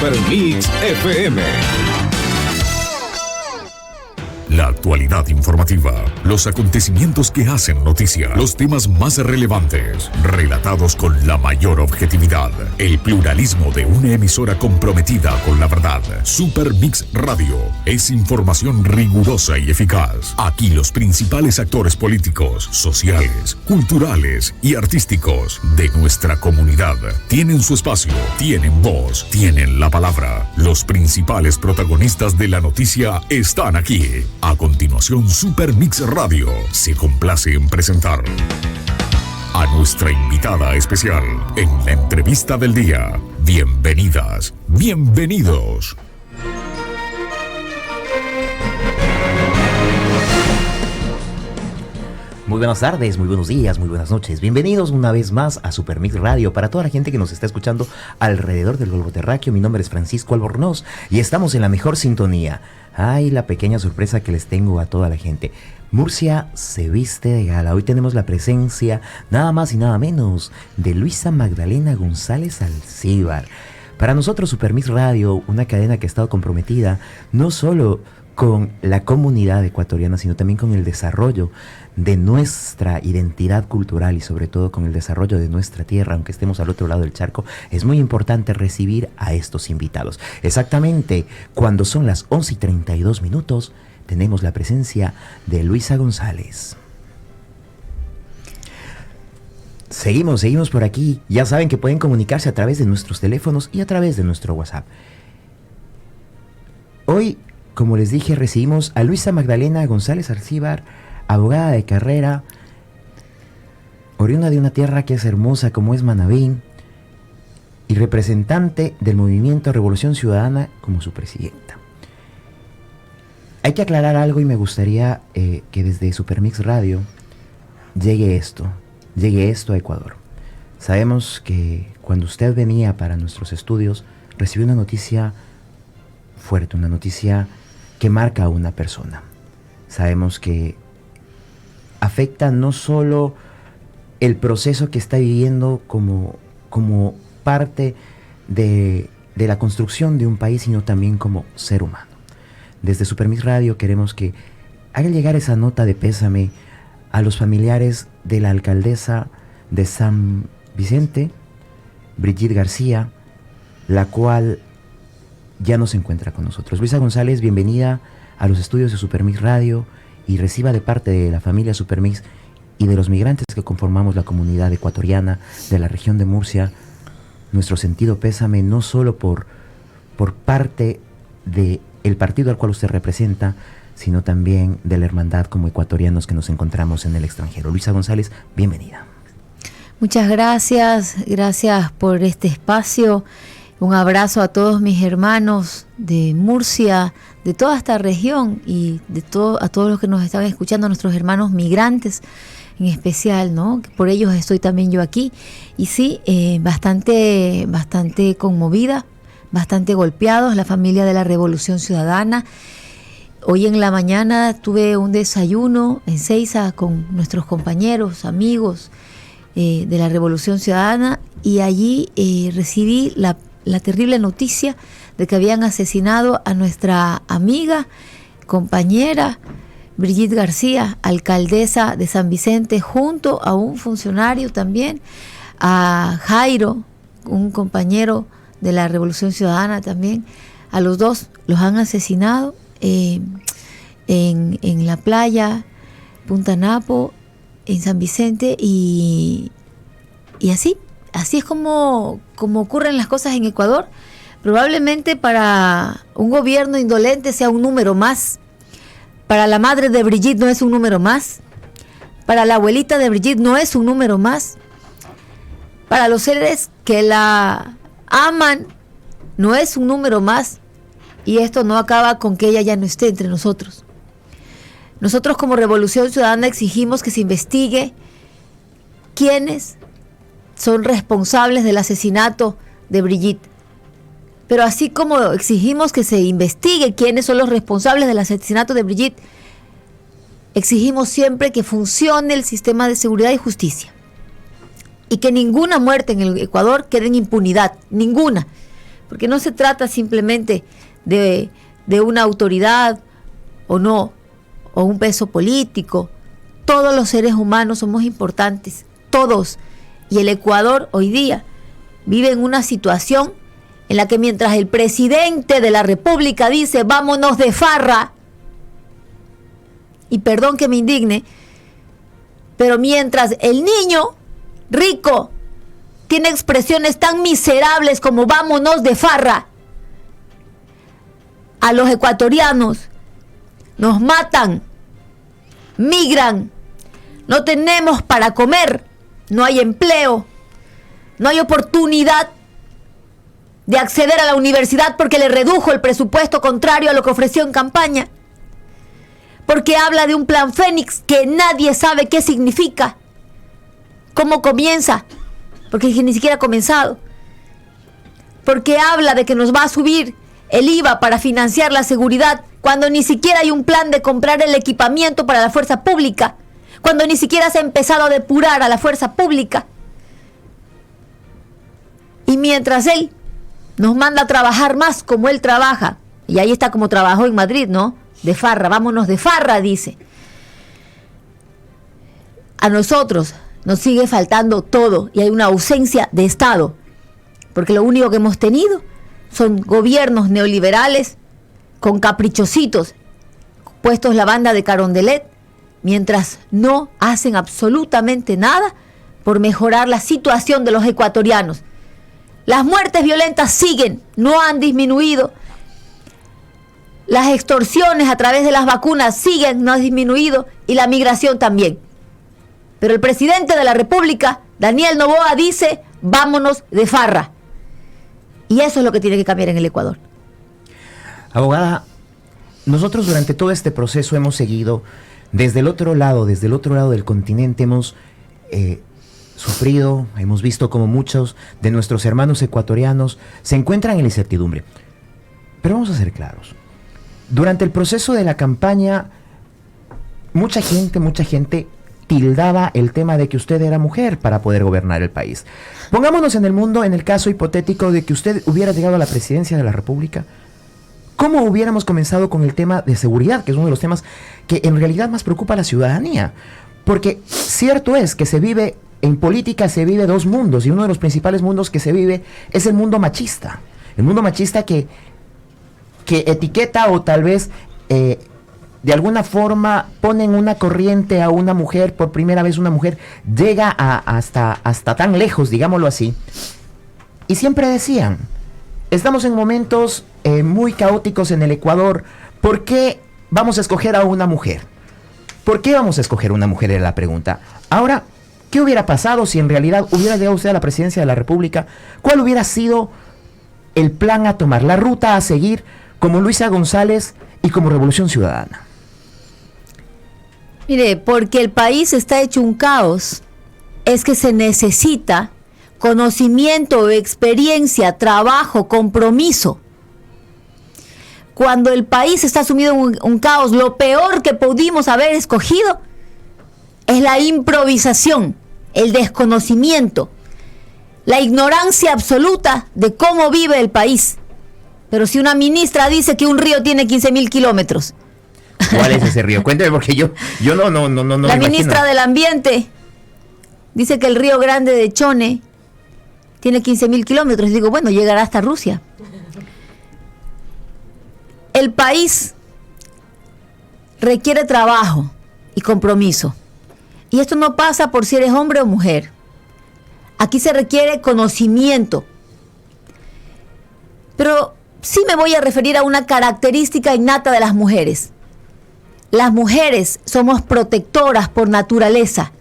Super Mix FM. La actualidad informativa, los acontecimientos que hacen noticia, los temas más relevantes, relatados con la mayor objetividad, el pluralismo de una emisora comprometida con la verdad. Super Mix Radio es información rigurosa y eficaz. Aquí los principales actores políticos, sociales, culturales y artísticos de nuestra comunidad tienen su espacio, tienen voz, tienen la palabra. Los principales protagonistas de la noticia están aquí. A continuación, Super Mix Radio se complace en presentar a nuestra invitada especial en la entrevista del día. Bienvenidas, bienvenidos. Muy buenas tardes, muy buenos días, muy buenas noches. Bienvenidos una vez más a Super Mix Radio. Para toda la gente que nos está escuchando alrededor del globo terráqueo, mi nombre es Francisco Albornoz y estamos en la mejor sintonía. Ay, la pequeña sorpresa que les tengo a toda la gente. Murcia se viste de gala. Hoy tenemos la presencia, nada más y nada menos, de Luisa Magdalena González Alcíbar. Para nosotros, Super Mix Radio, una cadena que ha estado comprometida no solo con la comunidad ecuatoriana, sino también con el desarrollo de nuestra identidad cultural y sobre todo con el desarrollo de nuestra tierra, aunque estemos al otro lado del charco. Es muy importante recibir a estos invitados. Exactamente cuando son las 11:32, tenemos la presencia de Luisa González. Seguimos por aquí. Ya saben que pueden comunicarse a través de nuestros teléfonos y a través de nuestro WhatsApp. Hoy, como les dije, recibimos a Luisa Magdalena González Alcíbar, abogada de carrera, oriunda de una tierra que es hermosa como es Manabí, y representante del movimiento Revolución Ciudadana como su presidenta. Hay que aclarar algo y me gustaría que desde Supermix Radio llegue esto a Ecuador. Sabemos que cuando usted venía para nuestros estudios, recibió una noticia fuerte, una noticia que marca a una persona. Sabemos que afecta no solo el proceso que está viviendo como parte de la construcción de un país, sino también como ser humano. Desde Supermix Radio queremos que haga llegar esa nota de pésame a los familiares de la alcaldesa de San Vicente, Brigitte García, la cual ya no se encuentra con nosotros. Luisa González, bienvenida a los estudios de Supermix Radio y reciba de parte de la familia Supermix y de los migrantes que conformamos la comunidad ecuatoriana de la región de Murcia nuestro sentido pésame, no solo por parte del partido al cual usted representa, sino también de la hermandad como ecuatorianos que nos encontramos en el extranjero. Luisa González, bienvenida. Muchas gracias por este espacio. Un abrazo a todos mis hermanos de Murcia, de toda esta región y a todos los que nos están escuchando, nuestros hermanos migrantes en especial, ¿no? Por ellos estoy también yo aquí. Y sí, bastante conmovida, bastante golpeados, la familia de la Revolución Ciudadana. Hoy en la mañana tuve un desayuno en Seiza con nuestros compañeros, amigos de la Revolución Ciudadana, y allí recibí la terrible noticia de que habían asesinado a nuestra amiga, compañera Brigitte García, alcaldesa de San Vicente, junto a un funcionario también, a Jairo, un compañero de la Revolución Ciudadana también. A los dos los han asesinado en la playa Punta Napo, en San Vicente, y así es como ocurren las cosas en Ecuador. Probablemente para un gobierno indolente sea un número más. Para la madre de Brigitte no es un número más. Para la abuelita de Brigitte no es un número más. Para los seres que la aman no es un número más. Y esto no acaba con que ella ya no esté entre nosotros. Nosotros como Revolución Ciudadana exigimos que se investigue quiénes son responsables del asesinato de Brigitte. Pero así como exigimos que se investigue quiénes son los responsables del asesinato de Brigitte, exigimos siempre que funcione el sistema de seguridad y justicia. Y que ninguna muerte en el Ecuador quede en impunidad, ninguna. porque no se trata simplemente de una autoridad o no, o un peso político. Todos los seres humanos somos importantes, todos. Y el Ecuador hoy día vive en una situación en la que mientras el presidente de la República dice vámonos de farra, y perdón que me indigne, pero mientras el niño rico tiene expresiones tan miserables como vámonos de farra, a los ecuatorianos nos matan, migran, no tenemos para comer, no hay empleo, no hay oportunidad de acceder a la universidad porque le redujo el presupuesto contrario a lo que ofreció en campaña, porque habla de un plan Fénix que nadie sabe qué significa, cómo comienza, porque ni siquiera ha comenzado, porque habla de que nos va a subir el IVA para financiar la seguridad, cuando ni siquiera hay un plan de comprar el equipamiento para la fuerza pública, cuando ni siquiera se ha empezado a depurar a la fuerza pública. Y mientras él nos manda a trabajar más como él trabaja, y ahí está como trabajó en Madrid, ¿no? De farra, vámonos de farra, dice. A nosotros nos sigue faltando todo y hay una ausencia de Estado, porque lo único que hemos tenido son gobiernos neoliberales con caprichositos, puestos la banda de Carondelet, mientras no hacen absolutamente nada por mejorar la situación de los ecuatorianos. Las muertes violentas siguen, no han disminuido. Las extorsiones a través de las vacunas siguen, no han disminuido, y la migración también. Pero el presidente de la República, Daniel Noboa, dice, vámonos de farra. Y eso es lo que tiene que cambiar en el Ecuador. Abogada, nosotros durante todo este proceso hemos seguido desde el otro lado del continente, hemos sufrido, hemos visto como muchos de nuestros hermanos ecuatorianos se encuentran en la incertidumbre. Pero vamos a ser claros. Durante el proceso de la campaña, mucha gente tildaba el tema de que usted era mujer para poder gobernar el país. Pongámonos en el caso hipotético de que usted hubiera llegado a la presidencia de la República. ¿Cómo hubiéramos comenzado con el tema de seguridad, que es uno de los temas que en realidad más preocupa a la ciudadanía? Porque cierto es que en política se vive dos mundos, y uno de los principales mundos que se vive es el mundo machista. El mundo machista que etiqueta o tal vez de alguna forma pone en una corriente a una mujer. Por primera vez una mujer llega hasta tan lejos, digámoslo así. Y siempre decían, estamos en momentos muy caóticos en el Ecuador, ¿por qué vamos a escoger a una mujer? ¿Por qué vamos a escoger a una mujer? Era la pregunta. Ahora, ¿qué hubiera pasado si en realidad hubiera llegado usted a la presidencia de la República? ¿Cuál hubiera sido el plan a tomar, la ruta a seguir como Luisa González y como Revolución Ciudadana? Mire, porque el país está hecho un caos, es que se necesita conocimiento, experiencia, trabajo, compromiso. Cuando el país está sumido en un caos, lo peor que pudimos haber escogido es la improvisación, el desconocimiento, la ignorancia absoluta de cómo vive el país. Pero si una ministra dice que un río tiene 15,000 kilómetros. ¿Cuál es ese río? Cuénteme, porque yo no. La ministra del Ambiente dice que el río Grande de Chone tiene 15,000 kilómetros. Digo, bueno, llegará hasta Rusia. El país requiere trabajo y compromiso. Y esto no pasa por si eres hombre o mujer. Aquí se requiere conocimiento. Pero sí me voy a referir a una característica innata de las mujeres. Las mujeres somos protectoras por naturaleza.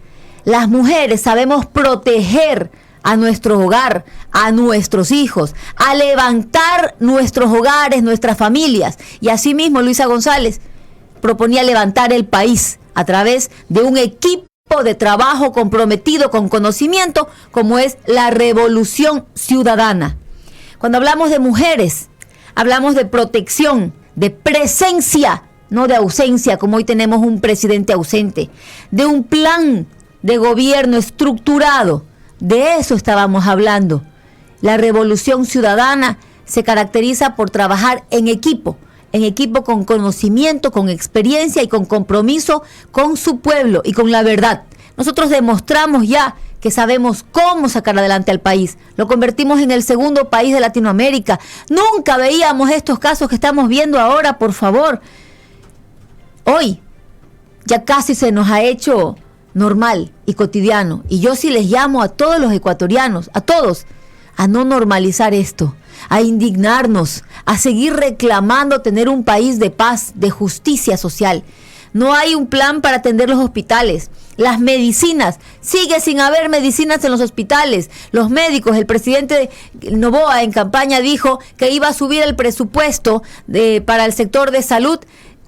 Las mujeres sabemos proteger a nuestro hogar, a nuestros hijos, a levantar nuestros hogares, nuestras familias. Y asimismo Luisa González proponía levantar el país a través de un equipo de trabajo comprometido con conocimiento, como es la Revolución Ciudadana. Cuando hablamos de mujeres, hablamos de protección, de presencia, no de ausencia, como hoy tenemos un presidente ausente, de un plan de gobierno estructurado. De eso estábamos hablando. La Revolución Ciudadana se caracteriza por trabajar en equipo con conocimiento, con experiencia y con compromiso con su pueblo y con la verdad. Nosotros demostramos ya que sabemos cómo sacar adelante al país. Lo convertimos en el segundo país de Latinoamérica. Nunca veíamos estos casos que estamos viendo ahora, por favor. Hoy ya casi se nos ha hecho normal y cotidiano. Y yo sí les llamo a todos los ecuatorianos, a todos, a no normalizar esto, a indignarnos, a seguir reclamando tener un país de paz, de justicia social. No hay un plan para atender los hospitales. Las medicinas, sigue sin haber medicinas en los hospitales. Los médicos, el presidente Noboa en campaña dijo que iba a subir el presupuesto para el sector de salud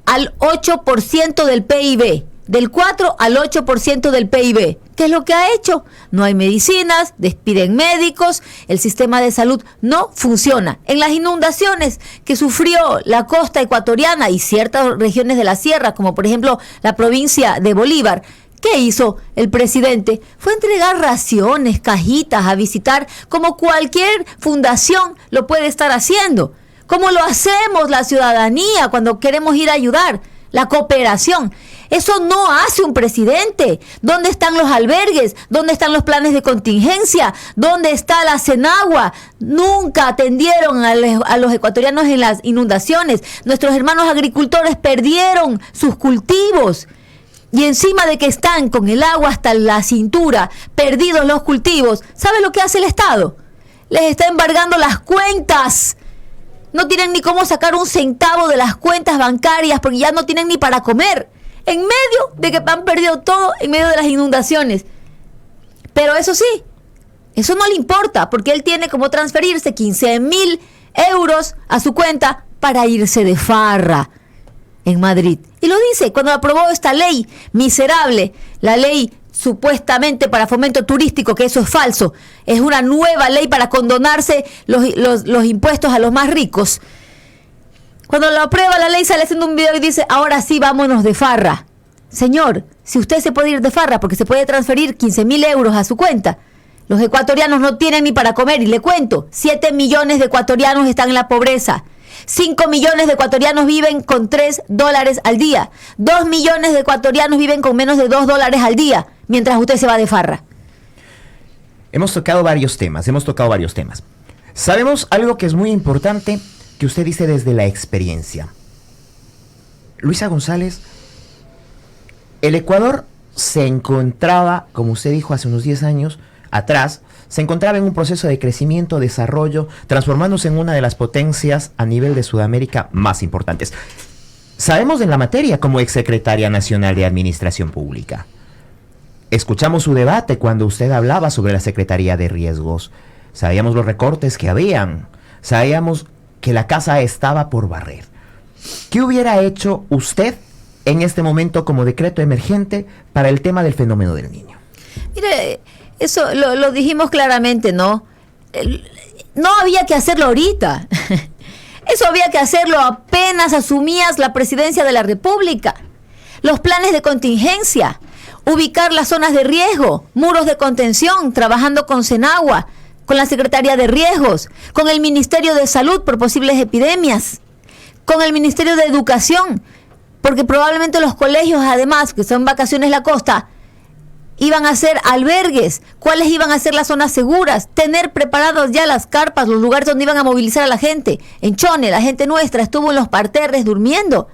al 8% del PIB. Del 4 al 8% del PIB. ¿Qué es lo que ha hecho? No hay medicinas, despiden médicos, el sistema de salud no funciona. En las inundaciones que sufrió la costa ecuatoriana y ciertas regiones de la sierra, como por ejemplo la provincia de Bolívar, ¿qué hizo el presidente? Fue entregar raciones, cajitas, a visitar, como cualquier fundación lo puede estar haciendo. Como lo hacemos la ciudadanía cuando queremos ir a ayudar. La cooperación. Eso no hace un presidente. ¿Dónde están los albergues? ¿Dónde están los planes de contingencia? ¿Dónde está la Senagua? Nunca atendieron a los ecuatorianos en las inundaciones. Nuestros hermanos agricultores perdieron sus cultivos. Y encima de que están con el agua hasta la cintura, perdidos los cultivos, ¿sabe lo que hace el Estado? Les está embargando las cuentas. No tienen ni cómo sacar un centavo de las cuentas bancarias porque ya no tienen ni para comer. En medio de que han perdido todo, en medio de las inundaciones. Pero eso sí, eso no le importa porque él tiene como transferirse 15,000 euros a su cuenta para irse de farra en Madrid. Y lo dice cuando aprobó esta ley miserable, la ley supuestamente para fomento turístico, que eso es falso. Es una nueva ley para condonarse los impuestos a los más ricos. Cuando lo aprueba la ley sale haciendo un video y dice, ahora sí, vámonos de farra. Señor, si usted se puede ir de farra porque se puede transferir 15,000 euros a su cuenta, los ecuatorianos no tienen ni para comer. Y le cuento, 7 millones de ecuatorianos están en la pobreza. 5 millones de ecuatorianos viven con $3 al día. 2 millones de ecuatorianos viven con menos de $2 al día, mientras usted se va de farra. Hemos tocado varios temas. Sabemos algo que es muy importante, que usted dice desde la experiencia. Luisa González, el Ecuador se encontraba, como usted dijo hace unos 10 años atrás, se encontraba en un proceso de crecimiento, desarrollo, transformándose en una de las potencias a nivel de Sudamérica más importantes. Sabemos en la materia como exsecretaria nacional de Administración Pública. Escuchamos su debate cuando usted hablaba sobre la Secretaría de Riesgos. Sabíamos los recortes que habían. Sabíamos que la casa estaba por barrer. ¿Qué hubiera hecho usted en este momento como decreto emergente para el tema del fenómeno del Niño? Mire, eso lo dijimos claramente, ¿no? No había que hacerlo ahorita. Eso había que hacerlo apenas asumías la presidencia de la República. Los planes de contingencia, ubicar las zonas de riesgo, muros de contención, trabajando con Senagua, con la Secretaría de Riesgos, con el Ministerio de Salud por posibles epidemias, con el Ministerio de Educación, porque probablemente los colegios, además, que son vacaciones la costa, iban a ser albergues. ¿Cuáles iban a ser las zonas seguras? Tener preparados ya las carpas, los lugares donde iban a movilizar a la gente. En Chone, la gente nuestra estuvo en los parterres durmiendo.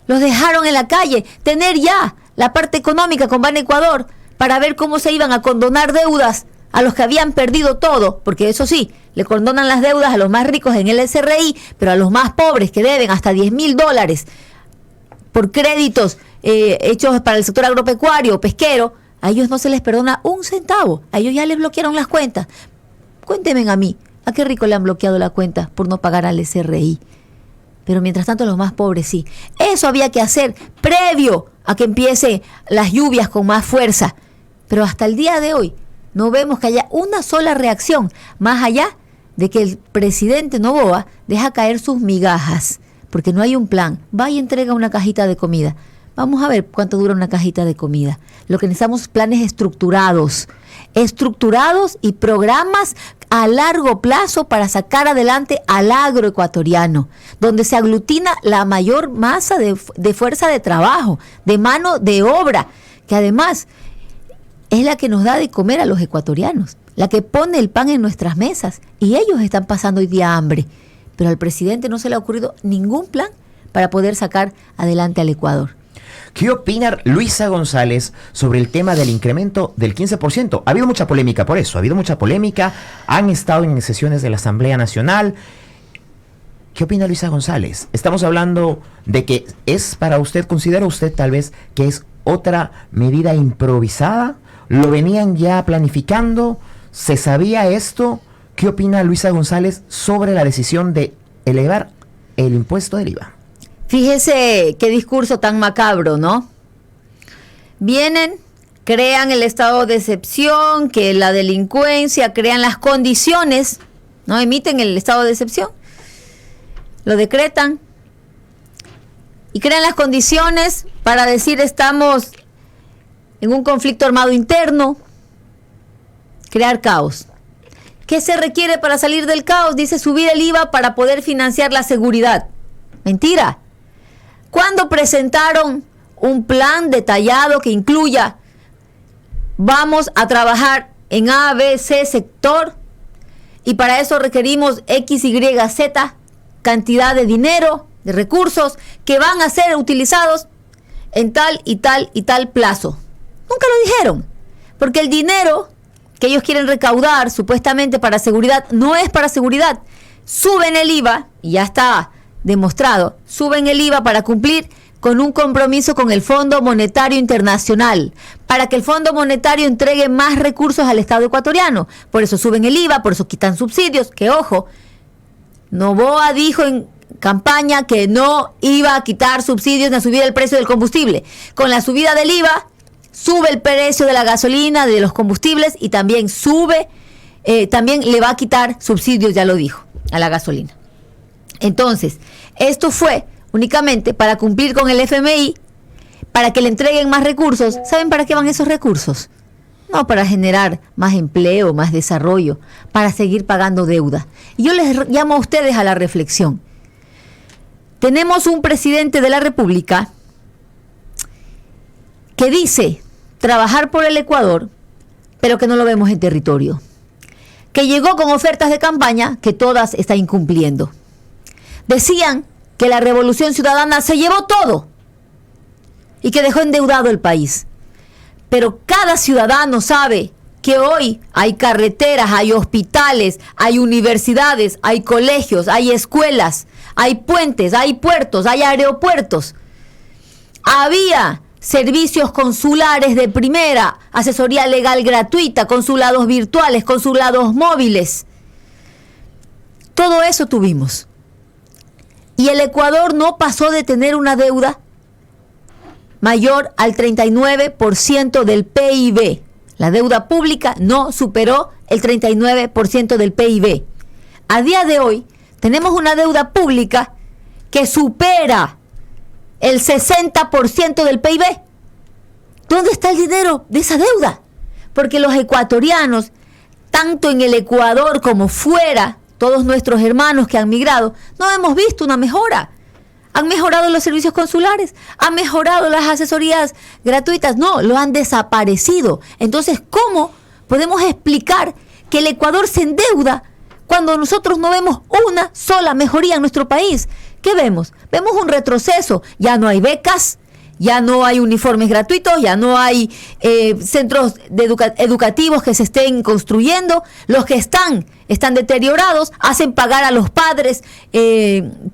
Los dejaron en la calle. Tener ya la parte económica con Ban Ecuador para ver cómo se iban a condonar deudas a los que habían perdido todo, porque eso sí, le condonan las deudas a los más ricos en el SRI, pero a los más pobres que deben hasta $10,000 por créditos hechos para el sector agropecuario o pesquero, a ellos no se les perdona un centavo. A ellos ya les bloquearon las cuentas. Cuéntenme a mí, ¿a qué rico le han bloqueado la cuenta por no pagar al SRI? Pero mientras tanto los más pobres sí. Eso había que hacer previo a que empiecen las lluvias con más fuerza. Pero hasta el día de hoy no vemos que haya una sola reacción, más allá de que el presidente Noboa deja caer sus migajas, porque no hay un plan. Va y entrega una cajita de comida. Vamos a ver cuánto dura una cajita de comida. Lo que necesitamos es planes estructurados y programas a largo plazo para sacar adelante al agroecuatoriano, donde se aglutina la mayor masa de fuerza de trabajo, de mano de obra, que además es la que nos da de comer a los ecuatorianos, la que pone el pan en nuestras mesas, y ellos están pasando hoy día hambre. Pero al presidente no se le ha ocurrido ningún plan para poder sacar adelante al Ecuador. ¿Qué opina Luisa González sobre el tema del incremento del 15%? Ha habido mucha polémica por eso, han estado en sesiones de la Asamblea Nacional. ¿Qué opina Luisa González? Estamos hablando de que es para usted, ¿considera usted tal vez que es otra medida improvisada? ¿Lo venían ya planificando? ¿Se sabía esto? ¿Qué opina Luisa González sobre la decisión de elevar el impuesto del IVA? Fíjese qué discurso tan macabro, ¿no? Vienen, crean el estado de excepción, que la delincuencia, crean las condiciones, ¿no? Emiten el estado de excepción, lo decretan y crean las condiciones para decir estamos en un conflicto armado interno, crear caos. ¿Qué se requiere para salir del caos? Dice subir el IVA para poder financiar la seguridad. Mentira. ¿Cuándo presentaron un plan detallado que incluya vamos a trabajar en A, B, C sector y para eso requerimos X, Y, Z cantidad de dinero, de recursos que van a ser utilizados en tal y tal y tal plazo? Nunca lo dijeron, porque el dinero que ellos quieren recaudar supuestamente para seguridad no es para seguridad. Suben el IVA y ya está demostrado, suben el IVA para cumplir con un compromiso con el Fondo Monetario Internacional, para que el Fondo Monetario entregue más recursos al Estado ecuatoriano. Por eso suben el IVA, por eso quitan subsidios, que ojo, Noboa dijo en campaña que no iba a quitar subsidios ni a subir el precio del combustible. Con la subida del IVA, sube el precio de la gasolina, de los combustibles y también también le va a quitar subsidios, ya lo dijo, a la gasolina. Entonces, esto fue únicamente para cumplir con el FMI, para que le entreguen más recursos. ¿Saben para qué van esos recursos? No para generar más empleo, más desarrollo, para seguir pagando deuda. Y yo les llamo a ustedes a la reflexión. Tenemos un presidente de la República que dice trabajar por el Ecuador, pero que no lo vemos en territorio. Que llegó con ofertas de campaña que todas está incumpliendo. Decían que la Revolución Ciudadana se llevó todo y que dejó endeudado el país. Pero cada ciudadano sabe que hoy hay carreteras, hay hospitales, hay universidades, hay colegios, hay escuelas, hay puentes, hay puertos, hay aeropuertos. Había servicios consulares de primera, asesoría legal gratuita, consulados virtuales, consulados móviles. Todo eso tuvimos. Y el Ecuador no pasó de tener una deuda mayor al 39% del PIB. La deuda pública no superó el 39% del PIB. A día de hoy tenemos una deuda pública que supera el 60% del PIB. ¿Dónde está el dinero de esa deuda? Porque los ecuatorianos, tanto en el Ecuador como fuera, todos nuestros hermanos que han migrado, no hemos visto una mejora. Han mejorado los servicios consulares, han mejorado las asesorías gratuitas, no, lo han desaparecido. Entonces, ¿cómo podemos explicar que el Ecuador se endeuda cuando nosotros no vemos una sola mejoría en nuestro país? ¿Qué vemos? Vemos un retroceso, ya no hay becas, ya no hay uniformes gratuitos, ya no hay centros educativos que se estén construyendo, los que están deteriorados, hacen pagar a los padres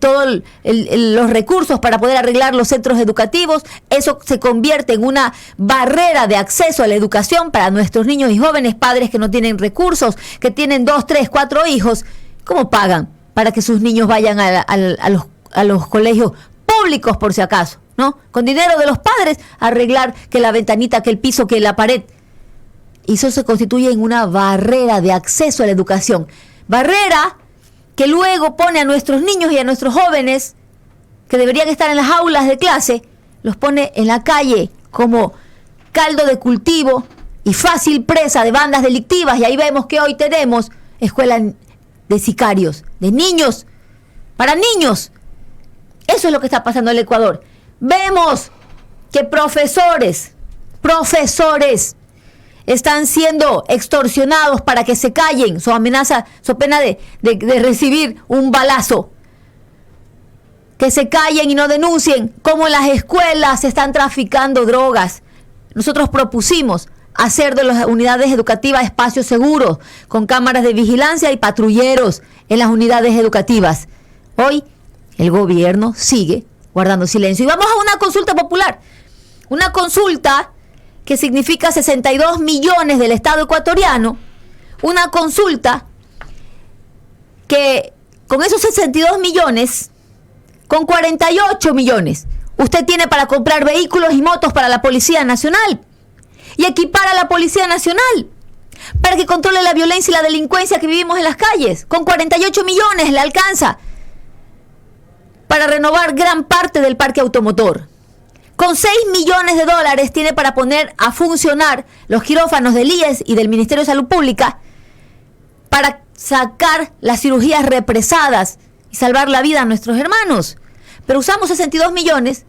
todos los recursos para poder arreglar los centros educativos. Eso se convierte en una barrera de acceso a la educación para nuestros niños y jóvenes, padres que no tienen recursos, que tienen 2, 3, 4 hijos. ¿Cómo pagan para que sus niños vayan a los colegios públicos, por si acaso? ¿No? Con dinero de los padres, arreglar que la ventanita, que el piso, que la pared. Y eso se constituye en una barrera de acceso a la educación. Barrera que luego pone a nuestros niños y a nuestros jóvenes, que deberían estar en las aulas de clase, los pone en la calle como caldo de cultivo y fácil presa de bandas delictivas. Y ahí vemos que hoy tenemos escuela de sicarios, de niños, para niños. Eso es lo que está pasando en el Ecuador. Vemos que profesores están siendo extorsionados para que se callen, su amenaza, su pena de recibir un balazo. Que se callen y no denuncien cómo en las escuelas se están traficando drogas. Nosotros propusimos hacer de las unidades educativas espacios seguros, con cámaras de vigilancia y patrulleros en las unidades educativas. Hoy el gobierno sigue guardando silencio. Y vamos a una consulta popular. Una consulta que significa 62 millones del Estado ecuatoriano. Una consulta que con esos 62 millones, con 48 millones, usted tiene para comprar vehículos y motos para la Policía Nacional y equipar a la Policía Nacional para que controle la violencia y la delincuencia que vivimos en las calles. Con 48 millones le alcanza para renovar gran parte del parque automotor. Con 6 millones de dólares tiene para poner a funcionar los quirófanos del IES y del Ministerio de Salud Pública para sacar las cirugías represadas y salvar la vida a nuestros hermanos. Pero usamos 62 millones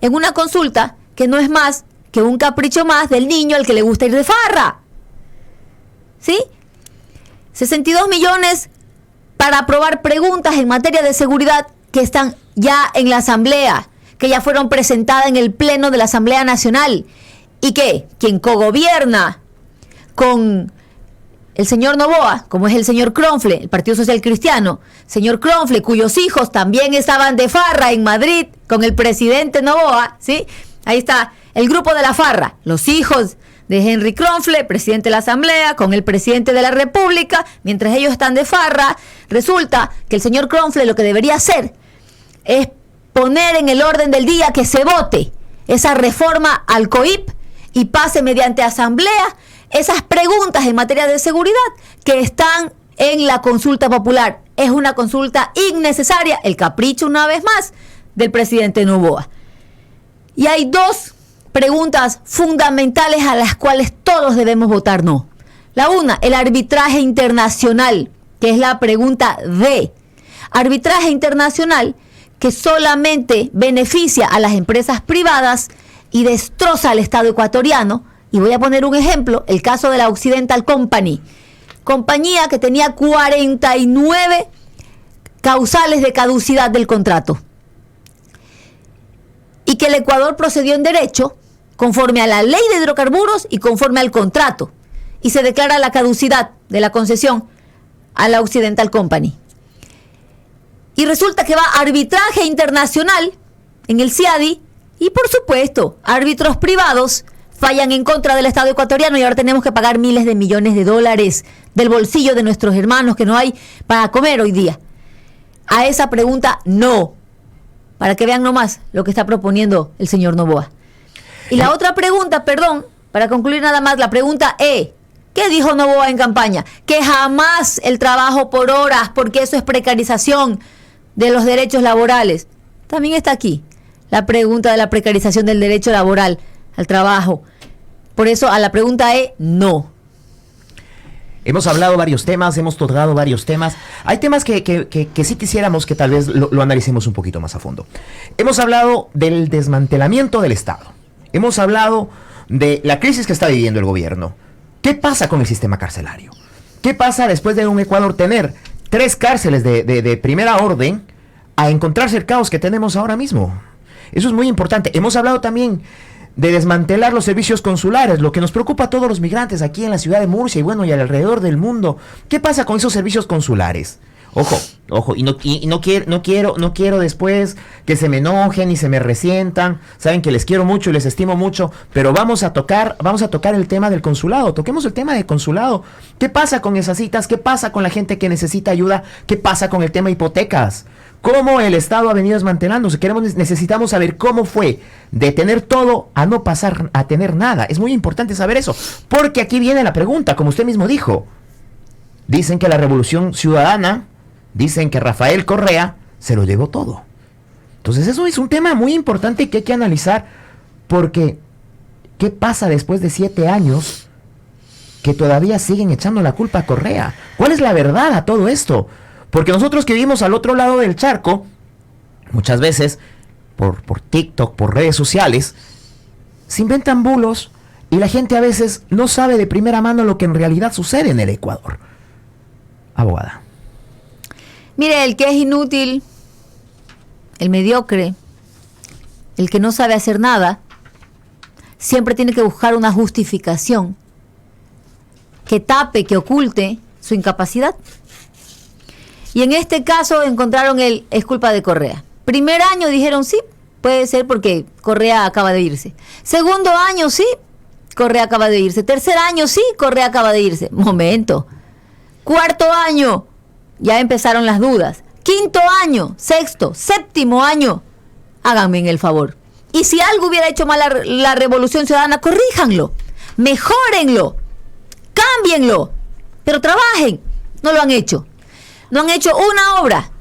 en una consulta que no es más que un capricho más del niño al que le gusta ir de farra. ¿Sí? 62 millones para aprobar preguntas en materia de seguridad que están ya en la Asamblea, que ya fueron presentadas en el Pleno de la Asamblea Nacional, y que quien cogobierna con el señor Noboa, como es el señor Cronfle, el Partido Social Cristiano, señor Cronfle, cuyos hijos también estaban de farra en Madrid con el presidente Noboa, ¿sí? Ahí está el grupo de la farra, los hijos de Henry Cronfle, presidente de la Asamblea, con el presidente de la República. Mientras ellos están de farra, resulta que el señor Cronfle lo que debería hacer es poner en el orden del día que se vote esa reforma al COIP y pase mediante asamblea esas preguntas en materia de seguridad que están en la consulta popular. Es una consulta innecesaria, el capricho una vez más del presidente Noboa. Y hay dos preguntas fundamentales a las cuales todos debemos votar no. La una, el arbitraje internacional, que es la pregunta D. Arbitraje internacional que solamente beneficia a las empresas privadas y destroza al Estado ecuatoriano. Y voy a poner un ejemplo, el caso de la Occidental Company, compañía que tenía 49 causales de caducidad del contrato, y que el Ecuador procedió en derecho conforme a la ley de hidrocarburos y conforme al contrato, y se declara la caducidad de la concesión a la Occidental Company. Y resulta que va a arbitraje internacional en el CIADI, y por supuesto, árbitros privados fallan en contra del Estado ecuatoriano y ahora tenemos que pagar miles de millones de dólares del bolsillo de nuestros hermanos que no hay para comer hoy día. A esa pregunta, no. Para que vean nomás lo que está proponiendo el señor Noboa. Y la otra pregunta, perdón, para concluir nada más, la pregunta E. ¿Qué dijo Noboa en campaña? Que jamás el trabajo por horas, porque eso es precarización de los derechos laborales. También está aquí la pregunta de la precarización del derecho laboral al trabajo. Por eso a la pregunta E, no. Hemos hablado varios temas, hemos tocado varios temas. Hay temas que sí quisiéramos que tal vez lo analicemos un poquito más a fondo. Hemos hablado del desmantelamiento del Estado. Hemos hablado de la crisis que está viviendo el gobierno. ¿Qué pasa con el sistema carcelario? ¿Qué pasa después de un Ecuador tener 3 cárceles de primera orden a encontrarse el caos que tenemos ahora mismo? Eso es muy importante. Hemos hablado también de desmantelar los servicios consulares, lo que nos preocupa a todos los migrantes aquí en la ciudad de Murcia y bueno, y alrededor del mundo. ¿Qué pasa con esos servicios consulares? Ojo, y no quiero después que se me enojen y se me resientan. Saben que les quiero mucho y les estimo mucho, pero vamos a tocar el tema del consulado. Toquemos el tema del consulado. ¿Qué pasa con esas citas? ¿Qué pasa con la gente que necesita ayuda? ¿Qué pasa con el tema de hipotecas? ¿Cómo el Estado ha venido desmantelándose? Necesitamos saber cómo fue de tener todo a no pasar a tener nada. Es muy importante saber eso, porque aquí viene la pregunta, como usted mismo dijo. Dicen que la Revolución Ciudadana, dicen que Rafael Correa se lo llevó todo. Entonces eso es un tema muy importante que hay que analizar, porque ¿qué pasa después de 7 años que todavía siguen echando la culpa a Correa. ¿Cuál es la verdad a todo esto? Porque nosotros que vivimos al otro lado del charco, muchas veces, por TikTok, por redes sociales, se inventan bulos y la gente a veces no sabe de primera mano lo que en realidad sucede en el Ecuador. Abogada. Mire, el que es inútil, el mediocre, el que no sabe hacer nada, siempre tiene que buscar una justificación que tape, que oculte su incapacidad. Y en este caso encontraron es culpa de Correa. Primer año dijeron sí, puede ser porque Correa acaba de irse. Segundo año sí, Correa acaba de irse. Tercer año sí, Correa acaba de irse. Momento. Cuarto año, ya empezaron las dudas. Quinto año, sexto, séptimo año, háganme el favor. Y si algo hubiera hecho mal la Revolución Ciudadana, corríjanlo, mejórenlo, cámbienlo, pero trabajen. No lo han hecho. No han hecho una obra.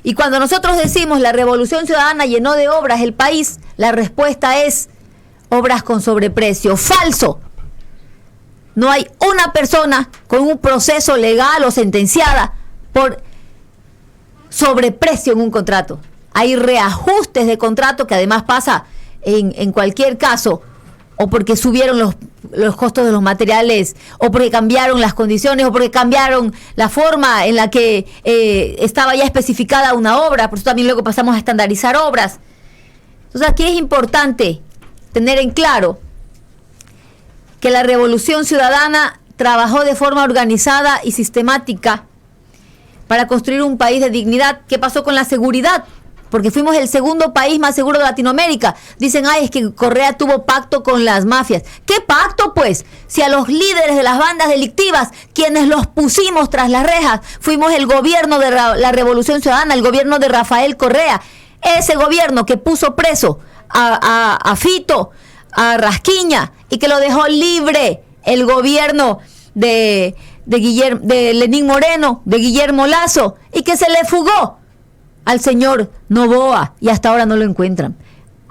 Y cuando nosotros decimos la Revolución Ciudadana llenó de obras el país, la respuesta es obras con sobreprecio. ¡Falso! No hay una persona con un proceso legal o sentenciada por sobreprecio en un contrato. Hay reajustes de contrato que además pasa en cualquier caso, o porque subieron los costos de los materiales, o porque cambiaron las condiciones, o porque cambiaron la forma en la que estaba ya especificada una obra. Por eso también luego pasamos a estandarizar obras. Entonces aquí es importante tener en claro que la Revolución Ciudadana trabajó de forma organizada y sistemática para construir un país de dignidad. ¿Qué pasó con la seguridad? Porque fuimos el segundo país más seguro de Latinoamérica. Dicen, ay, es que Correa tuvo pacto con las mafias. ¿Qué pacto, pues? Si a los líderes de las bandas delictivas, quienes los pusimos tras las rejas, fuimos el gobierno de la Revolución Ciudadana, el gobierno de Rafael Correa. Ese gobierno que puso preso a Fito, a Rasquiña, y que lo dejó libre el gobierno de Lenín Moreno, de Guillermo Lasso, y que se le fugó al señor Noboa y hasta ahora no lo encuentran.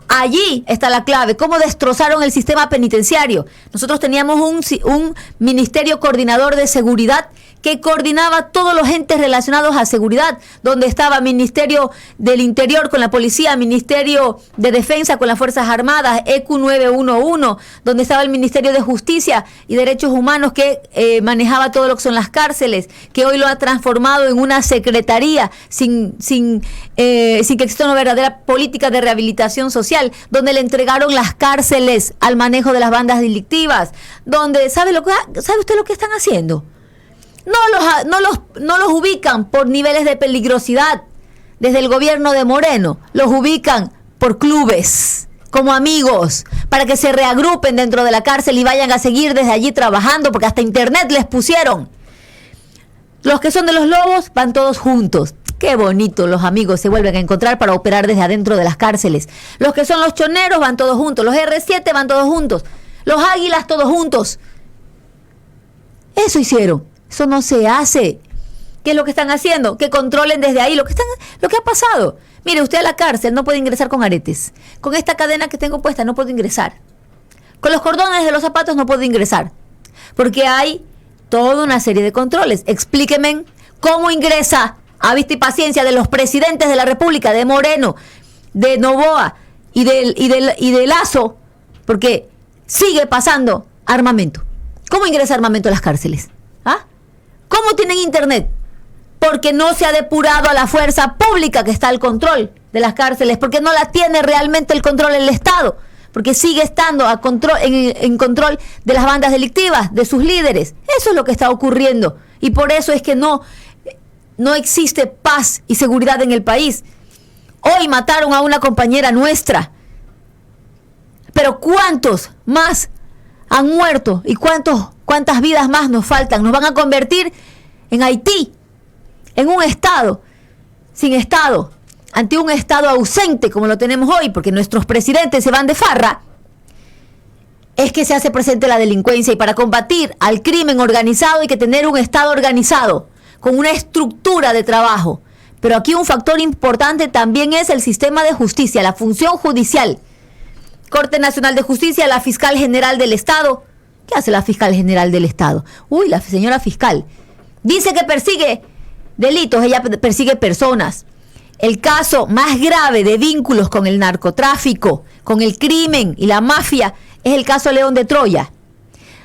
Allí está la clave, cómo destrozaron el sistema penitenciario. Nosotros teníamos un ministerio coordinador de seguridad que coordinaba todos los entes relacionados a seguridad, donde estaba Ministerio del Interior con la Policía, Ministerio de Defensa con las Fuerzas Armadas, EQ 911, donde estaba el Ministerio de Justicia y Derechos Humanos que manejaba todo lo que son las cárceles, que hoy lo ha transformado en una secretaría sin que exista una verdadera política de rehabilitación social, donde le entregaron las cárceles al manejo de las bandas delictivas, donde ¿sabe usted lo que están haciendo? No los ubican por niveles de peligrosidad desde el gobierno de Moreno, los ubican por clubes, como amigos, para que se reagrupen dentro de la cárcel y vayan a seguir desde allí trabajando, porque hasta internet les pusieron. Los que son de los lobos van todos juntos. Qué bonito, los amigos se vuelven a encontrar para operar desde adentro de las cárceles. Los que son los choneros van todos juntos, los R7 van todos juntos, los águilas todos juntos. Eso hicieron. Eso no se hace. ¿Qué es lo que están haciendo? Que controlen desde ahí lo que ha pasado. Mire, usted a la cárcel no puede ingresar con aretes. Con esta cadena que tengo puesta no puedo ingresar. Con los cordones de los zapatos no puedo ingresar. Porque hay toda una serie de controles. Explíquenme cómo ingresa a vista y paciencia de los presidentes de la República, de Moreno, de Noboa y de Lasso, porque sigue pasando armamento. ¿Cómo ingresa armamento a las cárceles? ¿Ah? ¿Cómo tienen internet? Porque no se ha depurado a la fuerza pública que está al control de las cárceles, porque no la tiene realmente el control el Estado, porque sigue estando en control de las bandas delictivas, de sus líderes. Eso es lo que está ocurriendo. Y por eso es que no existe paz y seguridad en el país. Hoy mataron a una compañera nuestra. Pero ¿cuántos más han muerto? ¿Y cuántas vidas más nos faltan? Nos van a convertir en Haití, en un Estado sin Estado, ante un Estado ausente como lo tenemos hoy, porque nuestros presidentes se van de farra. Es que se hace presente la delincuencia, y para combatir al crimen organizado hay que tener un Estado organizado, con una estructura de trabajo. Pero aquí un factor importante también es el sistema de justicia, la función judicial. Corte Nacional de Justicia, la Fiscal General del Estado, ¿Qué hace la fiscal general del Estado? Uy, la señora fiscal dice que persigue delitos, ella persigue personas. El caso más grave de vínculos con el narcotráfico, con el crimen y la mafia, es el caso León de Troya,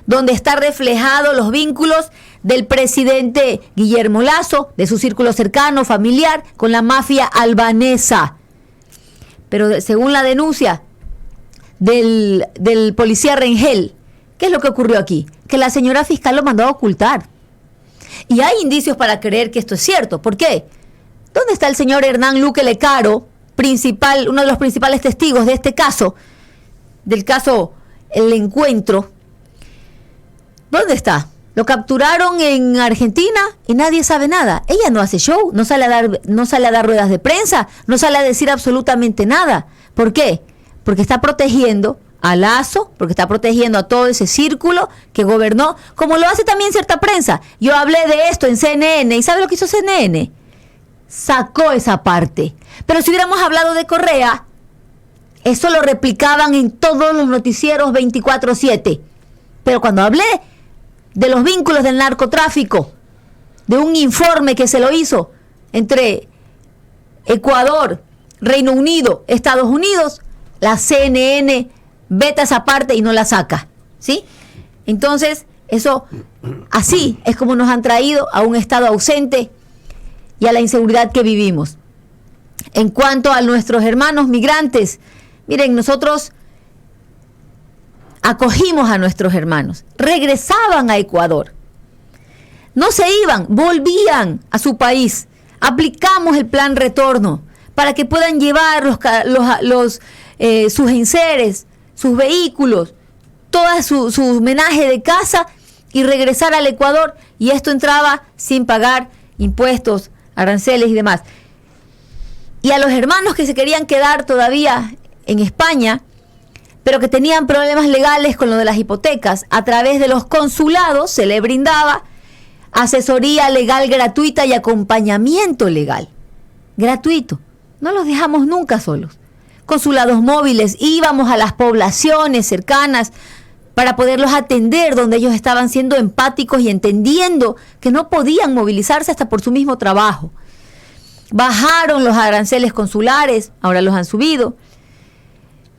donde están reflejados los vínculos del presidente Guillermo Lasso, de su círculo cercano, familiar, con la mafia albanesa. Pero según la denuncia del policía Rengel, ¿qué es lo que ocurrió aquí? Que la señora fiscal lo mandó a ocultar. Y hay indicios para creer que esto es cierto. ¿Por qué? ¿Dónde está el señor Hernán Luque Lecaro, uno de los principales testigos de este caso, del caso El Encuentro? ¿Dónde está? Lo capturaron en Argentina y nadie sabe nada. Ella no hace show, no sale a dar ruedas de prensa, no sale a decir absolutamente nada. ¿Por qué? Porque está protegiendo a Lasso, porque está protegiendo a todo ese círculo que gobernó, como lo hace también cierta prensa. Yo hablé de esto en CNN, ¿y sabe lo que hizo CNN? Sacó esa parte. Pero si hubiéramos hablado de Correa, eso lo replicaban en todos los noticieros 24/7. Pero cuando hablé de los vínculos del narcotráfico, de un informe que se lo hizo entre Ecuador, Reino Unido, Estados Unidos, la CNN veta esa parte y no la saca, ¿sí? Entonces, eso, así es como nos han traído a un estado ausente y a la inseguridad que vivimos. En cuanto a nuestros hermanos migrantes, miren, nosotros acogimos a nuestros hermanos, regresaban a Ecuador, no se iban, volvían a su país, aplicamos el plan retorno para que puedan llevar sus enseres, sus vehículos, todo su menaje de casa y regresar al Ecuador, y esto entraba sin pagar impuestos, aranceles y demás. Y a los hermanos que se querían quedar todavía en España, pero que tenían problemas legales con lo de las hipotecas, a través de los consulados se le brindaba asesoría legal gratuita y acompañamiento legal gratuito. No los dejamos nunca solos. Consulados móviles, íbamos a las poblaciones cercanas para poderlos atender, donde ellos estaban siendo empáticos y entendiendo que no podían movilizarse hasta por su mismo trabajo. Bajaron los aranceles consulares, ahora los han subido.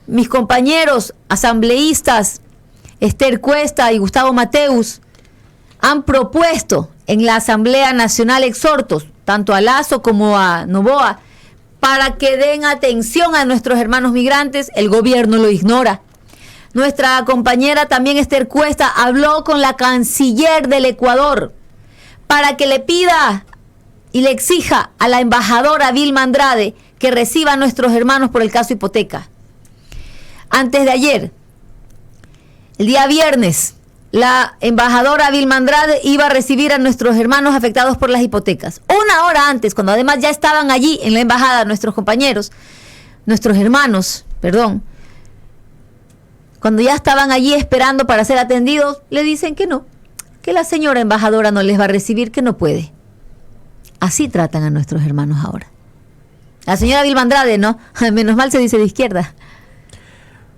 Mis compañeros asambleístas, Esther Cuesta y Gustavo Mateus, han propuesto en la Asamblea Nacional exhortos, tanto a Lasso como a Noboa, para que den atención a nuestros hermanos migrantes. El gobierno lo ignora. Nuestra compañera también Esther Cuesta habló con la canciller del Ecuador para que le pida y le exija a la embajadora Vilma Andrade que reciba a nuestros hermanos por el caso hipoteca. Antes de ayer, el día viernes, la embajadora Vilma Andrade iba a recibir a nuestros hermanos afectados por las hipotecas. Una hora antes, cuando además ya estaban allí en la embajada nuestros hermanos, cuando ya estaban allí esperando para ser atendidos, le dicen que no, que la señora embajadora no les va a recibir, que no puede. Así tratan a nuestros hermanos ahora. La señora Vilma Andrade, ¿no? Menos mal se dice de izquierda.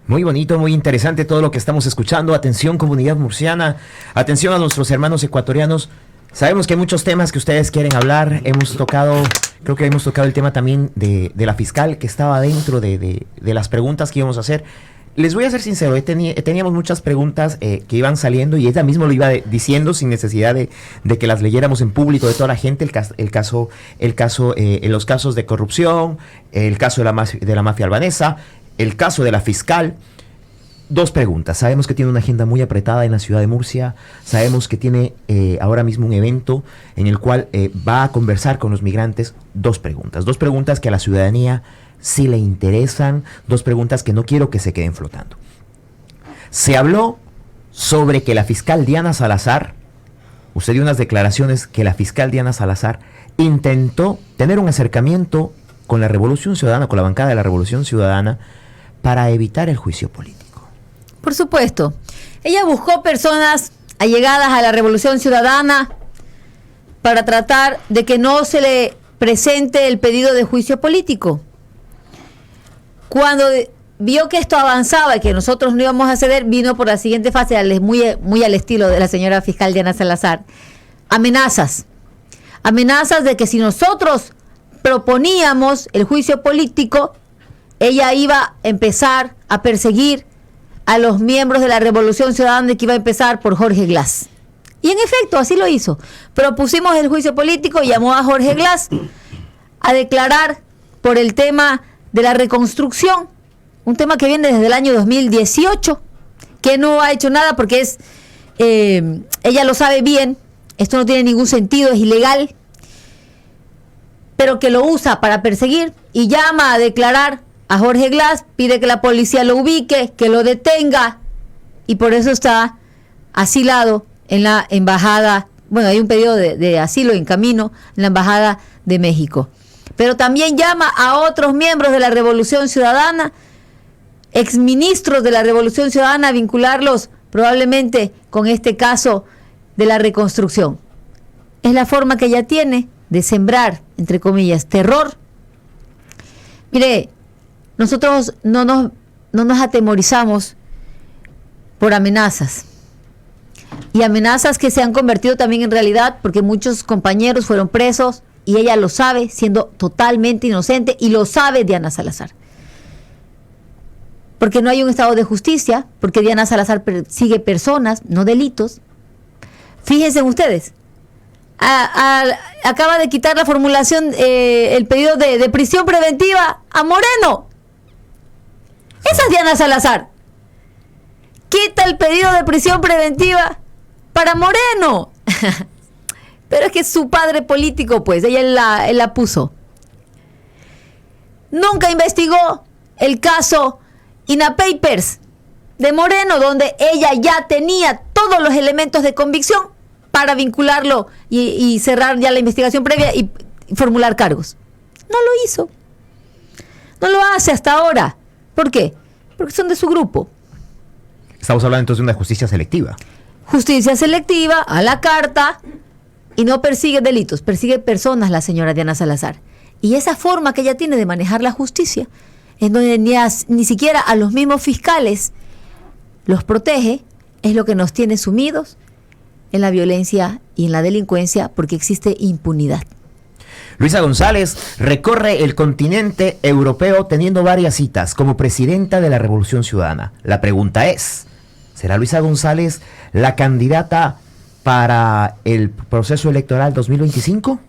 Muy bonito, muy interesante todo lo que estamos escuchando. Atención, comunidad murciana. Atención a nuestros hermanos ecuatorianos. Sabemos que hay muchos temas que ustedes quieren hablar. Creo que hemos tocado el tema también de la fiscal, que estaba dentro de las preguntas que íbamos a hacer. Les voy a ser sincero, teníamos muchas preguntas que iban saliendo y ella mismo lo iba diciendo sin necesidad de que las leyéramos en público de toda la gente. Los casos de corrupción, el caso de la mafia albanesa, el caso de la fiscal. Dos preguntas. Sabemos que tiene una agenda muy apretada en la ciudad de Murcia. Sabemos que tiene ahora mismo un evento en el cual va a conversar con los migrantes. Dos preguntas que a la ciudadanía sí le interesan. Dos preguntas que no quiero que se queden flotando. Se habló sobre que la fiscal Diana Salazar, usted dio unas declaraciones que la fiscal Diana Salazar intentó tener un acercamiento con la Revolución Ciudadana, con la bancada de la Revolución Ciudadana, para evitar el juicio político. Por supuesto. Ella buscó personas allegadas a la Revolución Ciudadana para tratar de que no se le presente el pedido de juicio político. Cuando vio que esto avanzaba y que nosotros no íbamos a ceder, vino por la siguiente fase, muy al estilo de la señora fiscal Diana Salazar. Amenazas de que si nosotros proponíamos el juicio político, ella iba a empezar a perseguir a los miembros de la Revolución Ciudadana, y que iba a empezar por Jorge Glass. Y en efecto, así lo hizo. Propusimos el juicio político, llamó a Jorge Glass a declarar por el tema de la reconstrucción, un tema que viene desde el año 2018, que no ha hecho nada porque ella lo sabe bien, esto no tiene ningún sentido, es ilegal, pero que lo usa para perseguir y llama a declarar a Jorge Glass, pide que la policía lo ubique, que lo detenga, y por eso está asilado en la embajada. Bueno, hay un pedido de asilo en camino en la embajada de México. Pero también llama a otros miembros de la Revolución Ciudadana, exministros de la Revolución Ciudadana, a vincularlos probablemente con este caso de la reconstrucción. Es la forma que ella tiene de sembrar, entre comillas, terror. Mire, nosotros no nos atemorizamos por amenazas. Y amenazas que se han convertido también en realidad, porque muchos compañeros fueron presos y ella lo sabe, siendo totalmente inocente, y lo sabe Diana Salazar. Porque no hay un estado de justicia, porque Diana Salazar persigue personas, no delitos. Fíjense ustedes, acaba de quitar la formulación, el pedido de prisión preventiva a Moreno. Esa es Diana Salazar. Quita el pedido de prisión preventiva para Moreno. Pero es que su padre político, pues, él la puso. Nunca investigó el caso INA Papers de Moreno, donde ella ya tenía todos los elementos de convicción para vincularlo y cerrar ya la investigación previa y formular cargos. No lo hizo. No lo hace hasta ahora. ¿Por qué? Porque son de su grupo. Estamos hablando entonces de una justicia selectiva. Justicia selectiva, a la carta, y no persigue delitos, persigue personas la señora Diana Salazar. Y esa forma que ella tiene de manejar la justicia, en donde ni siquiera a los mismos fiscales los protege, es lo que nos tiene sumidos en la violencia y en la delincuencia, porque existe impunidad. Luisa González recorre el continente europeo teniendo varias citas como presidenta de la Revolución Ciudadana. La pregunta es, ¿será Luisa González la candidata para el proceso electoral 2025?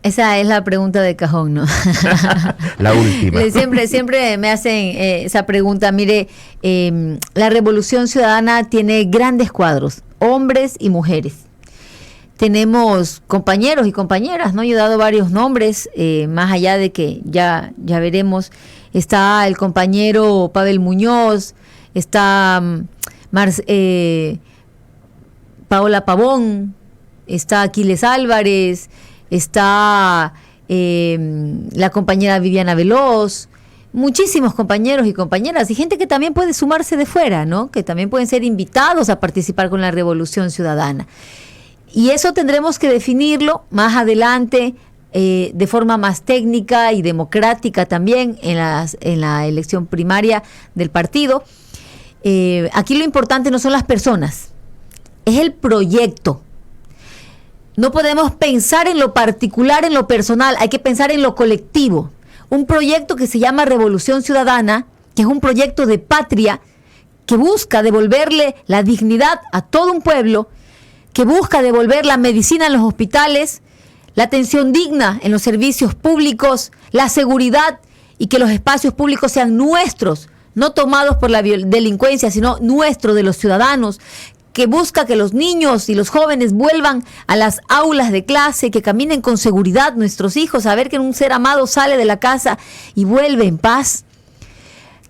Esa es la pregunta de cajón, ¿no? La última. Siempre me hacen esa pregunta. Mire, la Revolución Ciudadana tiene grandes cuadros, hombres y mujeres. Tenemos compañeros y compañeras, ¿no? Yo he dado varios nombres, más allá de que ya veremos. Está el compañero Pavel Muñoz, está Paola Pavón, está Aquiles Álvarez, está la compañera Viviana Veloz, muchísimos compañeros y compañeras, y gente que también puede sumarse de fuera, ¿no? Que también pueden ser invitados a participar con la Revolución Ciudadana. Y eso tendremos que definirlo más adelante, de forma más técnica y democrática también en la elección primaria del partido. Aquí lo importante no son las personas, es el proyecto. No podemos pensar en lo particular, en lo personal, hay que pensar en lo colectivo. Un proyecto que se llama Revolución Ciudadana, que es un proyecto de patria, que busca devolverle la dignidad a todo un pueblo, que busca devolver la medicina en los hospitales, la atención digna en los servicios públicos, la seguridad, y que los espacios públicos sean nuestros, no tomados por la delincuencia, sino nuestros, de los ciudadanos, que busca que los niños y los jóvenes vuelvan a las aulas de clase, que caminen con seguridad nuestros hijos, saber que un ser amado sale de la casa y vuelve en paz,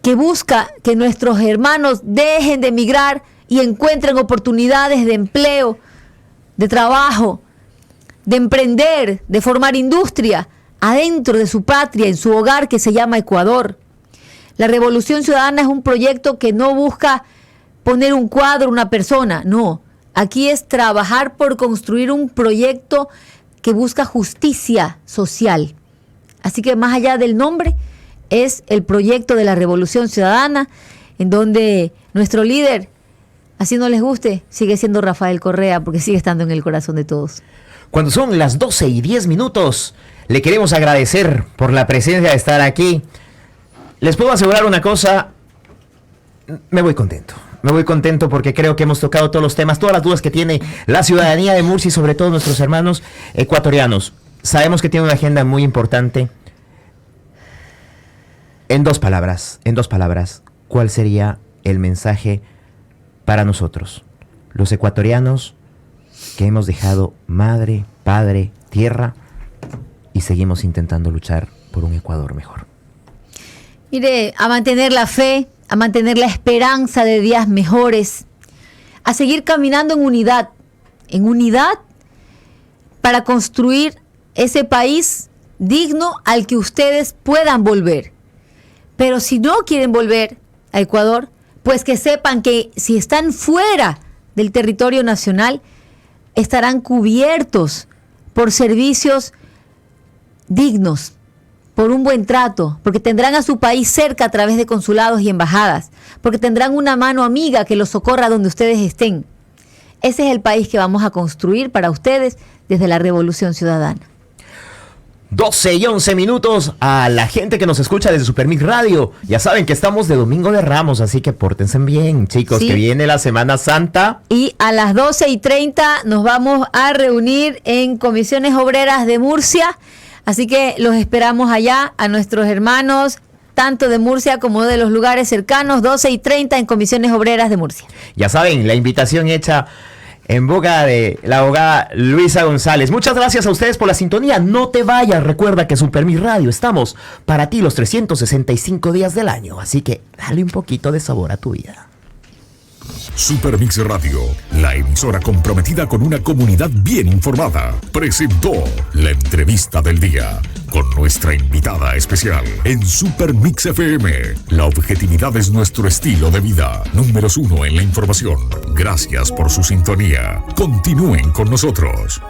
que busca que nuestros hermanos dejen de emigrar y encuentren oportunidades de empleo, de trabajo, de emprender, de formar industria adentro de su patria, en su hogar que se llama Ecuador. La Revolución Ciudadana es un proyecto que no busca poner un cuadro, una persona, no. Aquí es trabajar por construir un proyecto que busca justicia social. Así que más allá del nombre, es el proyecto de la Revolución Ciudadana, en donde nuestro líder, así no les guste, sigue siendo Rafael Correa, porque sigue estando en el corazón de todos. Cuando son las 12:10, le queremos agradecer por la presencia de estar aquí. Les puedo asegurar una cosa, me voy contento. Me voy contento porque creo que hemos tocado todos los temas, todas las dudas que tiene la ciudadanía de Murcia y sobre todo nuestros hermanos ecuatorianos. Sabemos que tiene una agenda muy importante. En dos palabras, ¿cuál sería el mensaje para nosotros, los ecuatorianos que hemos dejado madre, padre, tierra y seguimos intentando luchar por un Ecuador mejor? Mire, a mantener la fe, a mantener la esperanza de días mejores, a seguir caminando en unidad para construir ese país digno al que ustedes puedan volver. Pero si no quieren volver a Ecuador, pues que sepan que si están fuera del territorio nacional, estarán cubiertos por servicios dignos, por un buen trato, porque tendrán a su país cerca a través de consulados y embajadas, porque tendrán una mano amiga que los socorra donde ustedes estén. Ese es el país que vamos a construir para ustedes desde la Revolución Ciudadana. 12:11 a la gente que nos escucha desde Supermix Radio. Ya saben que estamos de Domingo de Ramos, así que pórtense bien, chicos, sí, que viene la Semana Santa. Y a las 12:30 nos vamos a reunir en Comisiones Obreras de Murcia. Así que los esperamos allá, a nuestros hermanos, tanto de Murcia como de los lugares cercanos, 12:30 en Comisiones Obreras de Murcia. Ya saben, la invitación hecha en boca de la abogada Luisa González. Muchas gracias a ustedes por la sintonía. No te vayas, recuerda que Supermix Radio estamos para ti los 365 días del año. Así que dale un poquito de sabor a tu vida. Supermix Radio, la emisora comprometida con una comunidad bien informada, presentó la entrevista del día con nuestra invitada especial en Supermix FM. La objetividad es nuestro estilo de vida. Números 1 en la información. Gracias por su sintonía. Continúen con nosotros.